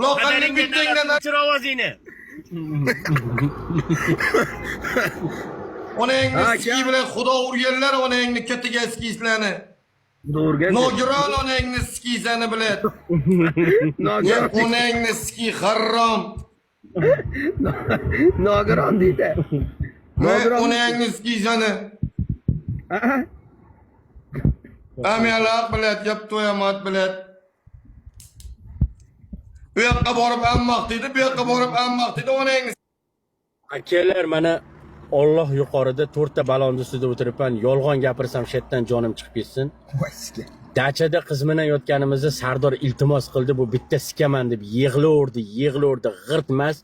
Loqalni bittingdan Chiroq ovozingni. onangni ski bilan xudo urganlar onangni ketiga skislarni. Doğurgan. Nogiron onangni skisani bilan. Nogiron. Onangni ski harom. Nogiron deydi. Nogiron. Onangni skisani. Amyalaq bilan gap to'yamat bilan. Bu yoqqa borib ammoq deydi, bu yoqqa borib ammoq deydi onangni. Akalar, mana Alloh yuqorida 4 ta balon ustida o'tiribman. Yolg'on gapirsam shetdan jonim chiqib ketsin. Dachada qiz bilan yotganimizda Sardor iltimos qildi, bu bitta sikaman deb yig'laverdi, g'irtmas.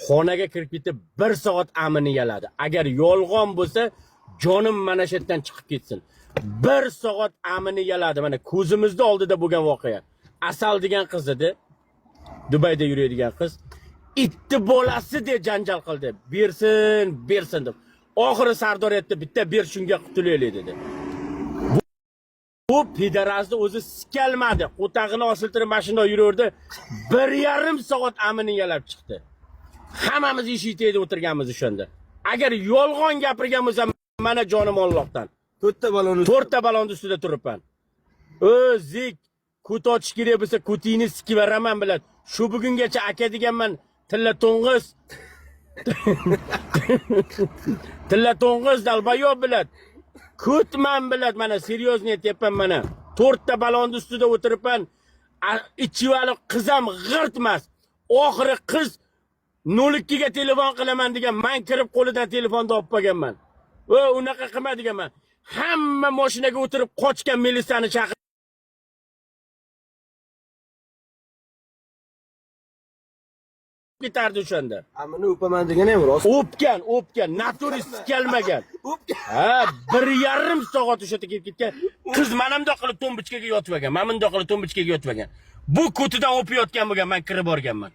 Xonaga kirib ketib 1 soat amini yaladi. Agar yolg'on bo'lsa, jonim mana shetdan chiqib ketsin. 1 soat amini yaladi. Mana ko'zimizda oldida bo'lgan voqea. Asal degan qiz edi. Dubayda yuradigan qiz. Itti bolasi deb janjal qildi. Bersin deb. Oxiri Sardor aytdi, bitta ber shunga qutulaylik dedi. Bu pidarazni o'zi sikalmadi. Qo'tag'ini osiltirib mashinada yuraverdi. 1,5 soat amini yalab chiqdi. Hammamiz eshitib o'tirganmiz o'shanda. Agar yolg'on gapirgan bo'lsam, mana jonim Allohdan. 4 ta balon. 4 ta balon ustida turibman. O'zik kut ochish kerak bo'lsa, kutingni sikib beraman bilan. Shu bugungacha aka deganman, tilla to'ng'iz. Tilla to'ng'iz dalbayo bilan. Kutman bilan, mana seryozni aytyapman mana. 4 ta balon ustida o'tiribman. Ichivali qizam g'irtmas. Oxiri qiz 02 ga telefon qilaman degan, men kirib qo'lidan telefonni olib qolganman. Unaqa qilma deganman. Hamma mashinaga o'tirib qochgan militsiyani chaqirib ketardi o'shanda. Amini o'paman degan ham rost. O'pgan, naturist kelmagan. Ha, 1,5 soat o'sha yerga ketgan. Qiz manamdoq qilib tombichkaga yotib olgan. Mana bundoq qilib tombichkaga yotib olgan. Bu ko'tidan o'payotgan bo'lgan, men kirib borganman.